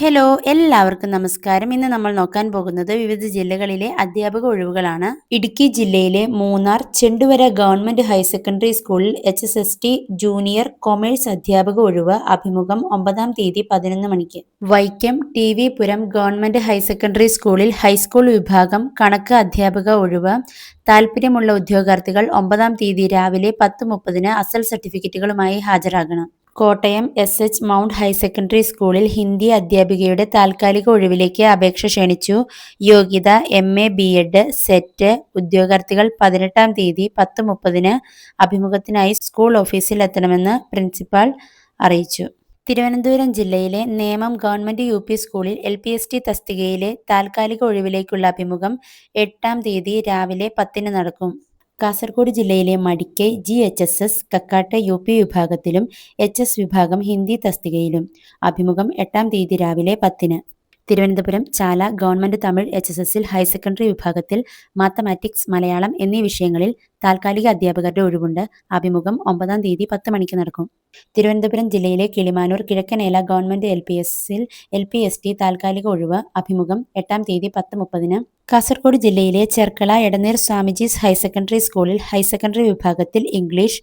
Hello, എല്ലാവർക്കും നമസ്കാരം. ഇന്ന് നമ്മൾ നോക്കാൻ പോകുന്നത് വിവിധ ജില്ലകളിലെ അധ്യാപക ഒഴിവുകളാണ്. ഇടുക്കി ജില്ലയിലെ Munnar Chenduvara government higher secondary സ്കൂളിൽ HSST ജൂനിയർ കൊമേഴ്സ് അധ്യാപക ഒഴിവ്. അഭിമുഖം 9-ാം തീയതി 11 മണിക്ക്. വൈക്കം TV പുരം ഗവൺമെന്റ് ഹയർ സെക്കൻഡറി സ്കൂളിൽ ഹൈസ്കൂൾ വിഭാഗം കണക്ക് അധ്യാപക ഒഴിവ്. താൽപ്പര്യമുള്ള ഉദ്യോഗാർത്ഥികൾ 9-ാം തീയതി രാവിലെ 10:30 അസൽ സർട്ടിഫിക്കറ്റുകളുമായി ഹാജരാകണം. Kottayam SH mount higher secondary സ്കൂളിൽ ഹിന്ദി അധ്യാപികയുടെ താൽക്കാലിക ഒഴിവിലേക്ക് അപേക്ഷ ക്ഷണിച്ചു. യോഗ്യത MA BEd സെറ്റ്. ഉദ്യോഗാർത്ഥികൾ 18-ാം തീയതി 10:30 അഭിമുഖത്തിനായി സ്കൂൾ ഓഫീസിൽ എത്തണമെന്ന് പ്രിൻസിപ്പാൾ അറിയിച്ചു. തിരുവനന്തപുരം ജില്ലയിലെ നേമം ഗവൺമെന്റ് UP സ്കൂളിൽ LPST തസ്തികയിലെ താൽക്കാലിക ഒഴിവിലേക്കുള്ള അഭിമുഖം 8-ാം തീയതി രാവിലെ 10-ന് നടക്കും. കാസർഗോഡ് ജില്ലയിലെ മടിക്കൈ GHSS കക്കാട്ട് UP വിഭാഗത്തിലും HS വിഭാഗം ഹിന്ദി തസ്തികയിലും. അഭിമുഖം 8-ാം തീയതി രാവിലെ 10-ന്. തിരുവനന്തപുരം ചാല ഗവൺമെന്റ് തമിഴ് HSSൽ ഹയർ സെക്കൻഡറി വിഭാഗത്തിൽ മാത്തമാറ്റിക്സ്, മലയാളം എന്നീ വിഷയങ്ങളിൽ താൽക്കാലിക അധ്യാപകരുടെ ഒഴിവുണ്ട്. അഭിമുഖം 9-ാം തീയതി 10 മണിക്ക് നടക്കും. തിരുവനന്തപുരം ജില്ലയിലെ കിളിമാനൂർ കിഴക്കനേല ഗവൺമെന്റ് LPSൽ LPST താൽക്കാലിക ഒഴിവ്. അഭിമുഖം 8-ാം തീയതി 10:30-ന്. കാസർഗോഡ് ജില്ലയിലെ ചെർക്കള എടനീർ സ്വാമിജീസ് ഹയർ സെക്കൻഡറി സ്കൂളിൽ ഹയർ സെക്കൻഡറി വിഭാഗത്തിൽ ഇംഗ്ലീഷ്.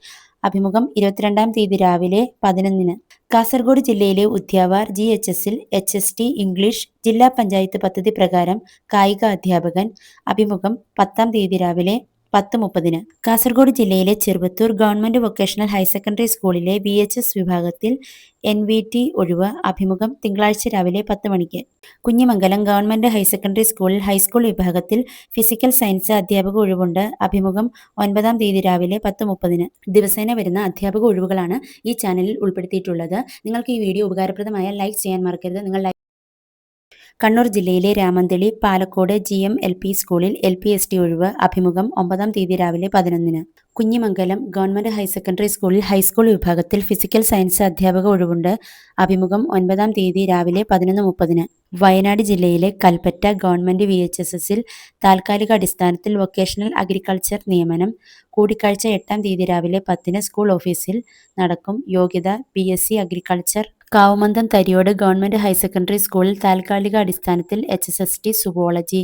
അഭിമുഖം 22-ാം തീയതി രാവിലെ 11-ന്. കാസർഗോഡ് ജില്ലയിലെ ഉദ്യാവാർ GHSൽ HST ഇംഗ്ലീഷ് ജില്ലാ പഞ്ചായത്ത് പദ്ധതി പ്രകാരം കായിക അധ്യാപകൻ. അഭിമുഖം 10-ാം തീയതി രാവിലെ 10:30-ന്. കാസർഗോഡ് ജില്ലയിലെ Cheruvathur government vocational higher secondary സ്കൂളിലെ VHS വിഭാഗത്തിൽ NVT ഒഴിവ്. അഭിമുഖം തിങ്കളാഴ്ച രാവിലെ 10 മണിക്ക്. കുഞ്ഞിമംഗലം ഗവൺമെന്റ് ഹയർ സെക്കൻഡറി സ്കൂളിൽ ഹൈസ്കൂൾ വിഭാഗത്തിൽ ഫിസിക്കൽ സയൻസ് അധ്യാപക ഒഴിവുണ്ട്. അഭിമുഖം 9-ാം തീയതി രാവിലെ 10:30-ന്. ദിവസേന വരുന്ന അധ്യാപക ഒഴിവുകളാണ് ഈ ചാനലിൽ ഉൾപ്പെടുത്തിയിട്ടുള്ളത്. നിങ്ങൾക്ക് ഈ വീഡിയോ ഉപകാരപ്രദമായ ലൈക്ക് ചെയ്യാൻ മറക്കരുത്. കണ്ണൂർ ജില്ലയിലെ രാമന്തളി പാലക്കോട് GM LP സ്കൂളിൽ LPST ഒഴിവ്. അഭിമുഖം 9-ാം തീയതി രാവിലെ 11-ന്. കുഞ്ഞിമംഗലം ഗവൺമെന്റ് ഹയർ സെക്കൻഡറി സ്കൂളിൽ ഹൈസ്കൂൾ വിഭാഗത്തിൽ ഫിസിക്കൽ സയൻസ് അധ്യാപക ഒഴിവുണ്ട്. അഭിമുഖം 9-ാം തീയതി രാവിലെ 11:30-ന്. വയനാട് ജില്ലയിലെ കൽപ്പറ്റ ഗവൺമെന്റ് VHSSൽ താൽക്കാലിക അടിസ്ഥാനത്തിൽ വൊക്കേഷണൽ അഗ്രികൾച്ചർ നിയമനം. കൂടിക്കാഴ്ച 8-ാം തീയതി രാവിലെ 10-ന് സ്കൂൾ ഓഫീസിൽ നടക്കും. യോഗ്യത BSc അഗ്രികൾച്ചർ. കാവുമന്തം തരിയോട് ഗവൺമെന്റ് ഹയർ സെക്കൻഡറി സ്കൂളിൽ താൽക്കാലിക അടിസ്ഥാനത്തിൽ HSST സുവോളജി.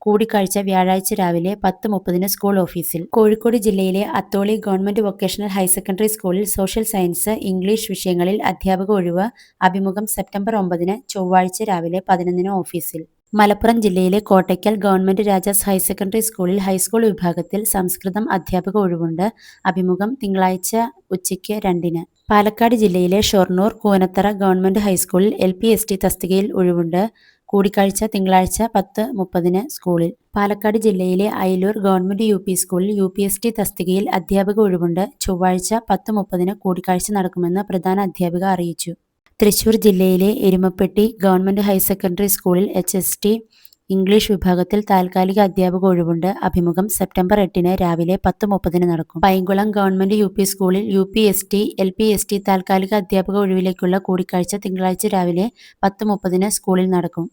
കൂടിക്കാഴ്ച വ്യാഴാഴ്ച രാവിലെ 10:30-ന് സ്കൂൾ ഓഫീസിൽ. കോഴിക്കോട് ജില്ലയിലെ Atholi government vocational higher secondary സ്കൂളിൽ സോഷ്യൽ സയൻസ് ഇംഗ്ലീഷ് വിഷയങ്ങളിൽ അധ്യാപക ഒഴിവ്. അഭിമുഖം സെപ്റ്റംബർ 9-ന് ചൊവ്വാഴ്ച രാവിലെ 11-ന് ഓഫീസിൽ. മലപ്പുറം ജില്ലയിലെ Kottakkal government Rajas higher secondary സ്കൂളിൽ ഹൈസ്കൂൾ വിഭാഗത്തിൽ സംസ്കൃതം അധ്യാപക ഒഴിവുണ്ട്. അഭിമുഖം തിങ്കളാഴ്ച ഉച്ചയ്ക്ക് 2-ന്. പാലക്കാട് ജില്ലയിലെ ഷൊർണൂർ കൂനത്തറ ഗവൺമെന്റ് ഹൈസ്കൂളിൽ LPST തസ്തികയിൽ ഒഴിവുണ്ട്. കൂടിക്കാഴ്ച തിങ്കളാഴ്ച 10:30-ന് സ്കൂളിൽ. പാലക്കാട് ജില്ലയിലെ അയിലൂർ ഗവൺമെന്റ് UP സ്കൂളിൽ UPST തസ്തികയിൽ അധ്യാപക ഒഴിവുണ്ട്. ചൊവ്വാഴ്ച 10:30-ന് കൂടിക്കാഴ്ച നടക്കുമെന്ന് പ്രധാന അധ്യാപിക അറിയിച്ചു. തൃശൂർ ജില്ലയിലെ എരുമപ്പെട്ടി ഗവൺമെന്റ് ഹയർ സെക്കൻഡറി സ്കൂളിൽ HST ഇംഗ്ലീഷ് വിഭാഗത്തിൽ താൽക്കാലിക അധ്യാപക ഒഴിവുണ്ട്. അഭിമുഖം സെപ്റ്റംബർ 8-ന് രാവിലെ 10:30-ന് നടക്കും. പൈങ്കുളം ഗവൺമെന്റ് UP സ്കൂളിൽ UPST LPST താൽക്കാലിക അധ്യാപക ഒഴിവിലേക്കുള്ള കൂടിക്കാഴ്ച തിങ്കളാഴ്ച രാവിലെ 10:30-ന് സ്കൂളിൽ നടക്കും.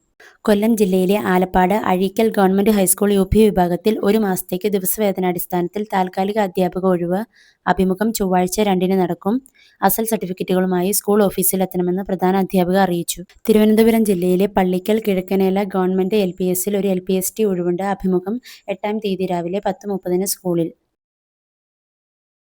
കൊല്ലം ജില്ലയിലെ Alappad Azhikkal government high school UP വിഭാഗത്തിൽ 1 മാസത്തേക്ക് ദിവസവേതനാടിസ്ഥാനത്തിൽ താൽക്കാലിക അധ്യാപക ഒഴിവ്. അഭിമുഖം ചൊവ്വാഴ്ച 2-ന് നടക്കും. അസൽ സർട്ടിഫിക്കറ്റുകളുമായി സ്കൂൾ ഓഫീസിൽ എത്തണമെന്ന് പ്രധാന അധ്യാപിക അറിയിച്ചു. തിരുവനന്തപുരം ജില്ലയിലെ പള്ളിക്കൽ കിഴക്കനേല ഗവൺമെന്റ് LPSൽ ഒരു LPST ഒഴിവുണ്ട്. അഭിമുഖം 8-ാം തീയതി രാവിലെ 10:30-ന് സ്കൂളിൽ.